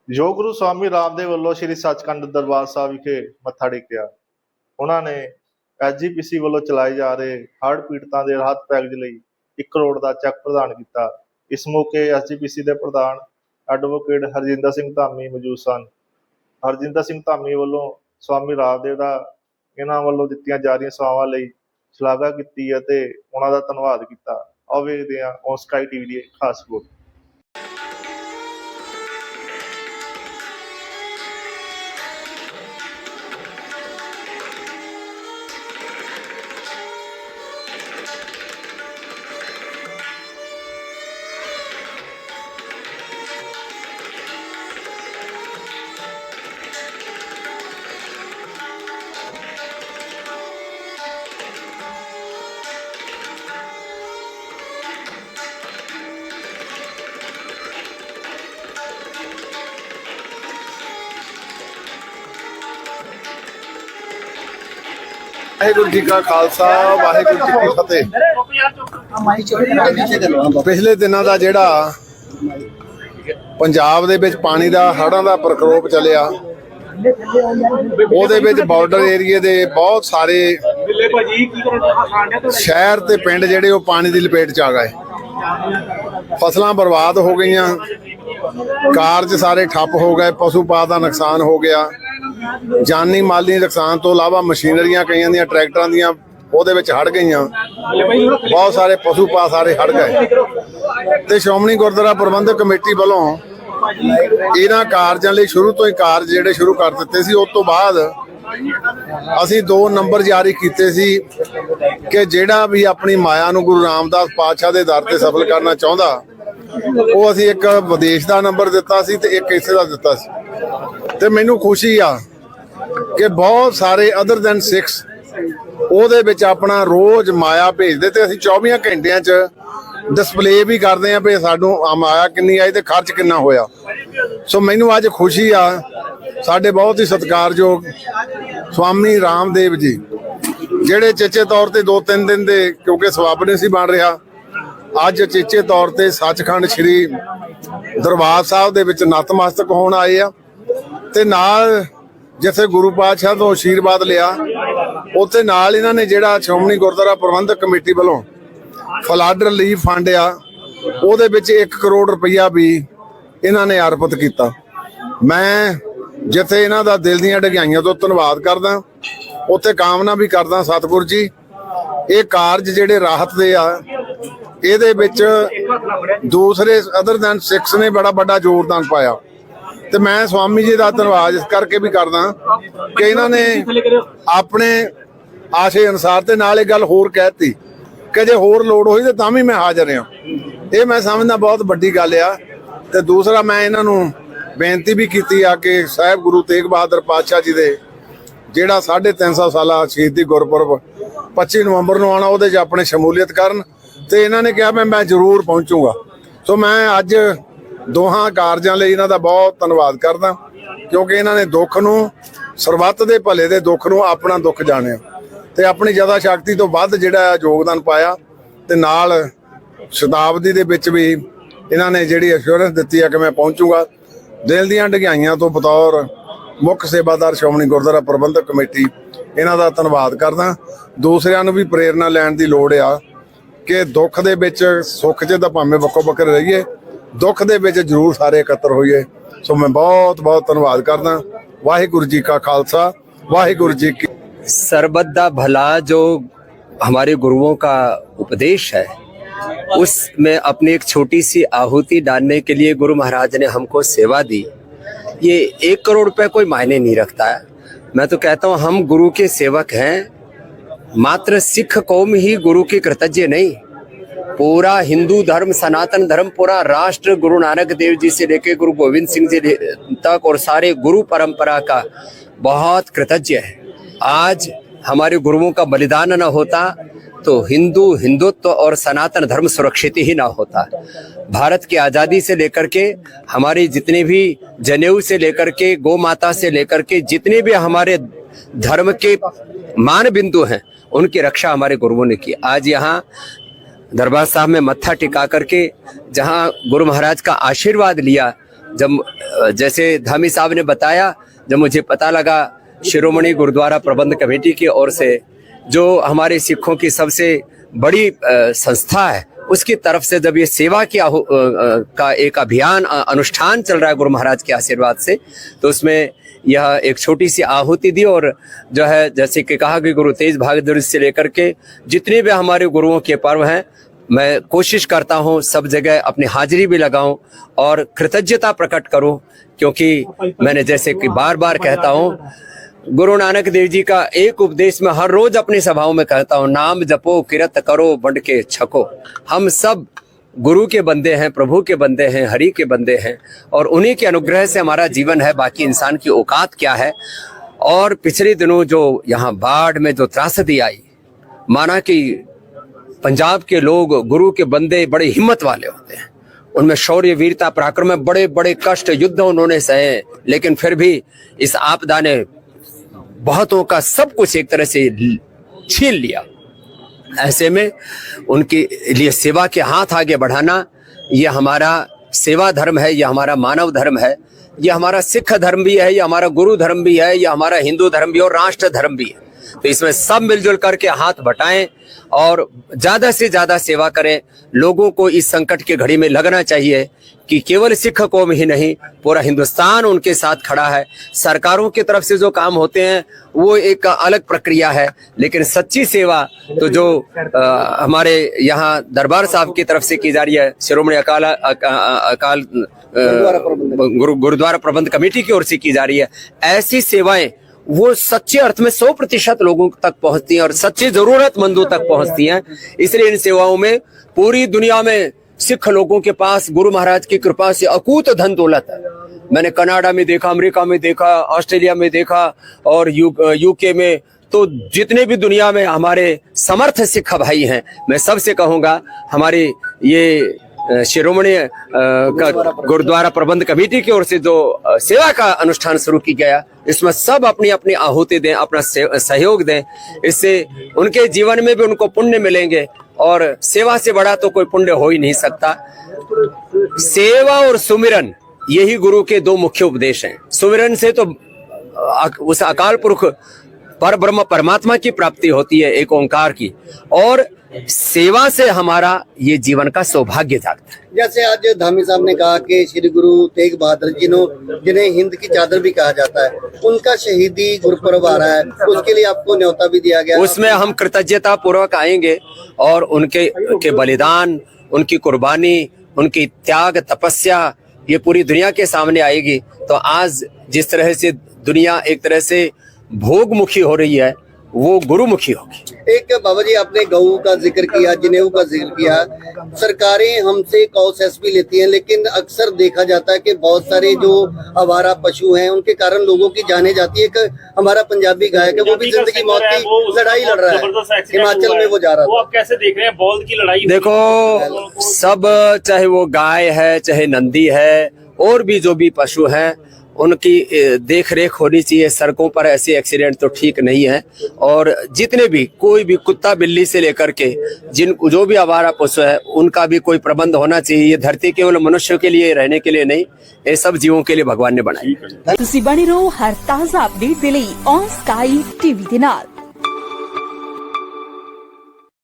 ਜੋ ਗੁਰੂ स्वामी रामदेव ਵੱਲੋਂ ਸ਼੍ਰੀ ਸੱਚਖੰਡ ਦਰਬਾਰ ਸਾਹਿਬ ਵਿਖੇ ਮੱਥਾ ਟੇਕਿਆ। ਉਹਨਾਂ ਨੇ ਐਸਜੀਪੀਸੀ ਵੱਲੋਂ ਚਲਾਏ ਜਾ ਰਹੇ ਹੜ੍ਹ ਪੀੜਤਾਂ ਦੇ ਰਾਹਤ ਪੈਕੇਜ ਲਈ 1 ਕਰੋੜ ਦਾ ਚੈੱਕ ਪ੍ਰਦਾਨ ਕੀਤਾ। ਇਸ ਮੌਕੇ ਐਸਜੀਪੀਸੀ ਦੇ ਪ੍ਰਧਾਨ ਐਡਵੋਕੇਟ ਹਰਜਿੰਦਰ ਸਿੰਘ ਧਾਮੀ ਮੌਜੂਦ ਸਨ। ਹਰਜਿੰਦਰ ਸਿੰਘ ਧਾਮੀ ਵੱਲੋਂ स्वामी ਰਾਮਦੇਵ ਦਾ ਇਹਨਾਂ ਵੱਲੋਂ ਦਿੱਤੀਆਂ ਜਾ ਰਹੀਆਂ ਸੇਵਾਵਾਂ ਲਈ ਸ਼ਲਾਘਾ ਕੀਤੀ ਅਤੇ ਉਹਨਾਂ ਦਾ ਧੰਨਵਾਦ ਕੀਤਾ। ਆਓ ਵੇਖਦੇ ਹਾਂ ਔਨ ਸਕਾਈ ਟੀਵੀ ਦੀ ਖਾਸ ਰਿਪੋਰਟ। वाहिगुरू जी का खालसा वाहिगुरू जी की फतेह। पिछले दिनों का जिहड़ा पंजाब दे विच पानी दा हड़ां दा प्रकोप चलिया, ਉਹਦੇ ਵਿੱਚ ਬਾਰਡਰ ਏਰੀਏ ਦੇ ਬਹੁਤ ਸਾਰੇ ਸ਼ਹਿਰ ਤੇ ਪਿੰਡ ਜਿਹੜੇ ਉਹ ਪਾਣੀ ਦੀ ਲਪੇਟ ਚ ਆ ਗਏ। ਫਸਲਾਂ ਬਰਬਾਦ ਹੋ ਗਈਆਂ, ਕਾਰਜ ਸਾਰੇ ਠੱਪ ਹੋ ਗਏ, ਪਸ਼ੂ ਪਾਤ ਦਾ ਨੁਕਸਾਨ ਹੋ ਗਿਆ, ਜਾਨੀ ਮਾਲੀ ਨੁਕਸਾਨ ਤੋਂ ਇਲਾਵਾ ਮਸ਼ੀਨਰੀਆਂ ਕਈਆਂ ਦੀਆਂ ਟਰੈਕਟਰਾਂ ਦੀਆਂ ਉਹਦੇ ਵਿੱਚ ਹੜ ਗਈਆਂ, ਬਹੁਤ ਸਾਰੇ ਪਸ਼ੂ ਪਾ ਸਾਰੇ ਹੜ ਗਏ। ਤੇ ਸ਼੍ਰੋਮਣੀ ਗੁਰਦੁਆਰਾ ਪ੍ਰਬੰਧਕ ਕਮੇਟੀ ਵੱਲੋਂ ਇਹਨਾਂ ਕਾਰਜਾਂ ਲਈ ਸ਼ੁਰੂ ਤੋਂ ਹੀ ਕਾਰਜ ਜਿਹੜੇ ਸ਼ੁਰੂ ਕਰ ਦਿੱਤੇ ਸੀ। ਉਸ ਤੋਂ ਬਾਅਦ ਅਸੀਂ 2 ਨੰਬਰ ਜਾਰੀ ਕੀਤੇ ਸੀ ਕਿ ਜਿਹੜਾ ਵੀ ਆਪਣੀ ਮਾਇਆ ਨੂੰ ਗੁਰੂ ਰਾਮਦਾਸ ਪਾਤਸ਼ਾਹ ਦੇ ਦਰ ਤੇ ਸਫਲ ਕਰਨਾ ਚਾਹੁੰਦਾ, ਉਹ ਅਸੀਂ ਇੱਕ ਵਿਦੇਸ਼ ਦਾ ਨੰਬਰ ਦਿੱਤਾ ਸੀ ਤੇ ਇੱਕ ਇਸੇ ਦਾ ਦਿੱਤਾ ਸੀ। ਤੇ ਮੈਨੂੰ ਖੁਸ਼ੀ ਆ ਕਿ ਬਹੁਤ ਸਾਰੇ ਅਦਰ ਦੈਨ 6 ਉਹਦੇ ਵਿੱਚ ਆਪਣਾ ਰੋਜ਼ ਮਾਇਆ ਭੇਜਦੇ ਤੇ ਅਸੀਂ 24 ਘੰਟਿਆਂ 'ਚ ਡਿਸਪਲੇ ਵੀ ਕਰਦੇ ਆ ਵੀ ਸਾਨੂੰ ਮਾਇਆ ਕਿੰਨੀ ਆਈ ਤੇ ਖਰਚ ਕਿੰਨਾ ਹੋਇਆ। ਸੋ ਮੈਨੂੰ ਅੱਜ ਖੁਸ਼ੀ ਆ, ਸਾਡੇ ਬਹੁਤ ਹੀ ਸਤਿਕਾਰਯੋਗ ਸਵਾਮੀ ਰਾਮਦੇਵ ਜੀ ਜਿਹੜੇ ਚੇਚੇ ਤੌਰ ਤੇ 2-3 ਦਿਨ ਦੇ ਕਿਉਂਕਿ ਸਵਾਬ ਨਹੀਂ ਸੀ ਬਣ ਰਿਹਾ, ਅੱਜ ਚੇਚੇ ਤੌਰ ਤੇ ਸੱਚਖੰਡ ਸ੍ਰੀ ਦਰਬਾਰ ਸਾਹਿਬ ਦੇ ਵਿੱਚ ਨਤਮਸਤਕ ਹੋਣ ਆਏ ਆ। ਤੇ ਨਾਲ ਜਿੱਥੇ ਗੁਰੂ ਪਾਤਸ਼ਾਹ ਤੋਂ ਆਸ਼ੀਰਵਾਦ ਲਿਆ, ਉੱਥੇ ਨਾਲ ਇਹਨਾਂ ਨੇ ਜਿਹੜਾ ਸ਼੍ਰੋਮਣੀ ਗੁਰਦੁਆਰਾ ਪ੍ਰਬੰਧਕ ਕਮੇਟੀ ਵੱਲੋਂ ਫਲੱਡ ਰਿਲੀਫ ਫੰਡ ਆ, ਉਹਦੇ ਵਿੱਚ 1 ਕਰੋੜ ਰੁਪਈਆ ਵੀ ਇਹਨਾਂ ਨੇ ਅਰਪਿਤ ਕੀਤਾ। ਮੈਂ ਜਿੱਥੇ ਇਹਨਾਂ ਦਾ ਦਿਲ ਦੀਆਂ ਡਗਾਈਆਂ ਤੋਂ ਧੰਨਵਾਦ ਕਰਦਾ, ਉੱਥੇ ਕਾਮਨਾ ਵੀ ਕਰਦਾ ਸਤਿਗੁਰ ਜੀ ਇਹ ਕਾਰਜ ਜਿਹੜੇ ਰਾਹਤ ਦੇ ਆ, ਇਹਦੇ ਵਿੱਚ ਦੂਸਰੇ ਅਦਰ ਦੈਨ 6 ਨੇ ਬੜਾ ਵੱਡਾ ਯੋਗਦਾਨ ਪਾਇਆ। ਤੇ ਮੈਂ ਸਵਾਮੀ ਜੀ ਦਾ ਧੰਨਵਾਦ ਇਸ ਕਰਕੇ ਵੀ ਕਰਦਾ ਕਿ ਇਹਨਾਂ ਨੇ ਆਪਣੇ ਆਸ਼ੇ ਅਨੁਸਾਰ ਤੇ ਨਾਲ ਇਹ ਗੱਲ ਹੋਰ ਕਹਿਤੀ ਕਿ ਜੇ ਹੋਰ ਲੋੜ ਹੋਈ ਤੇ ਤਾਂ ਵੀ ਮੈਂ ਹਾਜ਼ਰ ਹਾਂ। ਇਹ ਮੈਂ ਸਮਝਦਾ ਬਹੁਤ ਵੱਡੀ ਗੱਲ ਆ। ਤੇ ਦੂਸਰਾ ਮੈਂ ਇਹਨਾਂ ਨੂੰ ਬੇਨਤੀ ਵੀ ਕੀਤੀ ਆ ਕਿ ਸਾਹਿਬ ਗੁਰੂ ਤੇਗ ਬਹਾਦਰ ਪਾਤਸ਼ਾਹ ਜੀ ਦੇ ਜਿਹੜਾ 350 ਸਾਲਾ ਸ਼ਹੀਦੀ ਗੁਰਪੁਰਬ 25 ਨਵੰਬਰ ਨੂੰ ਆਉਣਾ, ਉਹਦੇ 'ਚ ਆਪਣੇ ਸ਼ਮੂਲੀਅਤ ਕਰਨ। ਤੇ ਇਹਨਾਂ ਨੇ ਕਿਹਾ ਮੈਂ ਜ਼ਰੂਰ ਪਹੁੰਚੂਗਾ। ਸੋ ਮੈਂ ਅੱਜ ਦੋਹਾਂ ਕਾਰਜਾਂ ਲਈ ਇਹਨਾਂ ਦਾ ਬਹੁਤ ਧੰਨਵਾਦ ਕਰਦਾ, ਕਿਉਂਕਿ ਇਹਨਾਂ ਨੇ ਦੁੱਖ ਨੂੰ ਸਰਬੱਤ ਦੇ ਭਲੇ ਦੇ ਦੁੱਖ ਨੂੰ ਆਪਣਾ ਦੁੱਖ ਜਾਣਿਆ ਤੇ ਆਪਣੀ ਜ਼ਿਆਦਾ ਸ਼ਕਤੀ ਤੋਂ ਵੱਧ ਜਿਹੜਾ ਯੋਗਦਾਨ ਪਾਇਆ। ਤੇ ਨਾਲ ਸ਼ਤਾਬਦੀ ਦੇ ਵਿੱਚ ਵੀ ਇਹਨਾਂ ਨੇ ਜਿਹੜੀ ਅਸ਼ੋਰੈਂਸ ਦਿੱਤੀ ਆ ਕਿ ਮੈਂ ਪਹੁੰਚੂਗਾ। ਦਿਲ ਦੀਆਂ ਡਗਾਈਆਂ ਤੋਂ ਬਤੌਰ ਮੁੱਖ ਸੇਵਾਦਾਰ ਸ਼੍ਰੋਮਣੀ ਗੁਰਦੁਆਰਾ ਪ੍ਰਬੰਧਕ ਕਮੇਟੀ ਇਹਨਾਂ ਦਾ ਧੰਨਵਾਦ ਕਰਦਾ। ਦੂਸਰਿਆਂ ਨੂੰ ਵੀ ਪ੍ਰੇਰਨਾ ਲੈਣ ਦੀ ਲੋੜ ਆ ਕਿ ਦੁੱਖ ਦੇ ਵਿੱਚ ਸੁੱਖ 'ਚ ਤਾਂ ਭਾਵੇਂ ਵੱਖੋ ਵੱਖਰੇ ਰਹੀਏ, ਦੁੱਖ ਦੇ ਵਿੱਚ ਜ਼ਰੂਰ ਸਾਰੇ ਇਕੱਤਰ ਹੋਈਏ। ਸੋ ਮੈਂ ਬਹੁਤ ਬਹੁਤ ਧੰਨਵਾਦ ਕਰਦਾ। ਵਾਹਿਗੁਰੂ जी का खालसा वाहिगुरु जी की। सर्बत दा भला जो हमारे गुरुओं का उपदेश है, उसमें अपनी एक छोटी सी आहुति डालने के लिए गुरु महाराज ने हमको सेवा दी। ये 1 करोड़ रुपए कोई मायने नहीं रखता है। मैं तो कहता हूँ हम गुरु के सेवक हैं। मात्र सिख कौम ही गुरु की कृतज्ञ नहीं, पूरा हिंदू धर्म, सनातन धर्म, पूरा राष्ट्र गुरु नानक देव जी से लेकर गुरु गोविंद सिंह जी तक और सारे गुरु परंपरा का बहुत कृतज्ञ है। आज हमारे गुरुओं का बलिदान न होता तो हिंदुत्व और सनातन धर्म सुरक्षित ही ना होता। भारत की आज़ादी से लेकर के हमारे जितने भी जनेऊ से लेकर के गौ माता से लेकर के जितने भी हमारे धर्म के मान बिंदु हैं, उनकी रक्षा हमारे गुरुओं ने की। आज यहाँ दरबार साहब में मत्था टिका करके जहाँ गुरु महाराज का आशीर्वाद लिया, जब जैसे धामी साहब ने बताया, जब मुझे पता लगा शिरोमणि गुरुद्वारा प्रबंध कमेटी की ओर से, जो हमारे सिखों की सबसे बड़ी संस्था है, उसकी तरफ से जब ये सेवा की का एक अभियान अनुष्ठान चल रहा है गुरु महाराज के आशीर्वाद से, तो उसमें यह एक छोटी सी आहुति दी। और जो है जैसे कि कहा कि गुरु तेज बहादुर से लेकर के जितने भी हमारे गुरुओं के पर्व हैं, मैं कोशिश करता हूँ सब जगह अपनी हाजिरी भी लगाऊं और कृतज्ञता प्रकट करूं, क्योंकि मैंने जैसे कि बार बार कहता हूँ, गुरु नानक देव जी का एक उपदेश में हर रोज अपनी सभाओं में कहता हूँ, नाम जपो किरत करो बंट के छको। हम सब गुरु के बंदे हैं, प्रभु के बंदे हैं, हरि के बंदे हैं, और उन्हीं के अनुग्रह से हमारा जीवन है। बाकी इंसान की औकात क्या है। और पिछले दिनों जो यहाँ बाढ़ में जो त्रासदी आई, माना कि पंजाब के लोग गुरु के बंदे बड़े हिम्मत वाले होते हैं, उनमें शौर्य वीरता पराक्रम में बड़े बड़े कष्ट युद्ध उन्होंने सहे, लेकिन फिर भी इस आपदा ने बहुतों का सब कुछ एक तरह से छीन लिया। ऐसे में उनके लिए सेवा के हाथ आगे बढ़ाना, यह हमारा सेवा धर्म है, यह हमारा मानव धर्म है, यह हमारा सिख धर्म भी है, यह हमारा गुरु धर्म भी है, यह हमारा हिंदू धर्म भी और राष्ट्र धर्म भी है। तो इसमें सब मिलजुल करके हाथ बटाएं और ज्यादा से ज्यादा सेवा करें। लोगों को इस संकट की घड़ी में लगना चाहिए कि केवल सिख कौम ही नहीं, पूरा हिंदुस्तान उनके साथ खड़ा है। सरकारों की तरफ से जो काम होते हैं वो एक अलग प्रक्रिया है, लेकिन सच्ची सेवा तो जो हमारे यहाँ दरबार साहब की तरफ से की जा रही है, शिरोमणि अकाल गुरुद्वारा प्रबंध कमेटी की ओर से की जा रही है, ऐसी सेवाएं वो सच्चे अर्थ में 100% लोगों तक पहुंचती हैं और सच्चे जरूरतमंदों तक पहुंचती हैं। इसलिए इन सेवाओं में पूरी दुनिया में सिख लोगों के पास गुरु महाराज की कृपा से अकूत धन दौलत है। मैंने कनाडा में देखा, अमेरिका में देखा, ऑस्ट्रेलिया में देखा और यूके में, तो जितने भी दुनिया में हमारे समर्थ सिख भाई हैं, मैं सबसे कहूंगा हमारी ये शिरोमणि गुरुद्वारा प्रबंध कमेटी की ओर से जो सेवा का अनुष्ठान शुरू की गया, इसमें सब अपनी अपनी आहुति दें, अपना सहयोग दें। इससे उनके जीवन में भी उनको पुण्य मिलेंगे और सेवा से बड़ा तो कोई पुण्य हो ही नहीं सकता। सेवा और सुमिरन, यही गुरु के दो मुख्य उपदेश हैं। सुमिरन से तो उस अकाल पुरुष पर ब्रह्म परमात्मा की प्राप्ति होती है, एक ओंकार की, और सेवा से हमारा ये जीवन का सौभाग्य जागता है। जैसे आज धामी साहब ने कहा कि श्री गुरु तेग बहादुर जी जिन्हें हिंद की चादर भी कहा जाता है, उनका शहीदी गुरुपर्व आ रहा है, उसके लिए आपको न्योता भी दिया गया। उसमें हम कृतज्ञता पूर्वक आएंगे और उनके बलिदान, उनकी कुर्बानी, उनकी त्याग तपस्या ये पूरी दुनिया के सामने आएगी। तो आज जिस तरह से दुनिया एक तरह से भोगमुखी हो रही है, वो गुरुमुखी होगी। एक बाबा जी, आपने गऊ का जिक्र किया, जनेऊ का जिक्र किया। सरकारें हमसे कॉसेस भी लेती हैं, लेकिन अक्सर देखा जाता है कि बहुत सारे जो आवारा पशु हैं उनके कारण लोगों की जाने जाती है। एक हमारा पंजाबी गायक है, वो भी जिंदगी मौत की लड़ाई लड़ रहा है, हिमाचल में वो जा रहा है। आप कैसे देख रहे हैं बौल्द की लड़ाई? देखो, सब चाहे वो गाय है, चाहे नंदी है, और भी जो भी पशु हैं, उनकी देख रेख होनी चाहिए। सड़कों पर ऐसे एक्सीडेंट तो ठीक नहीं है। और जितने भी कोई भी कुत्ता बिल्ली से लेकर के जो भी आवारा पशु है, उनका भी कोई प्रबंध होना चाहिए। ये धरती केवल मनुष्यों के लिए रहने के लिए नहीं, ये सब जीवों के लिए भगवान ने बनाई। ਤੁਸੀਂ ਬਣੇ ਰਹੋ ਹਰ ਤਾਜ਼ਾ ਅਪਡੇਟ ਦੇ ਲਈ ਔਨ ਸਕਾਈ ਟੀਵੀ ਦੇ ਨਾਲ।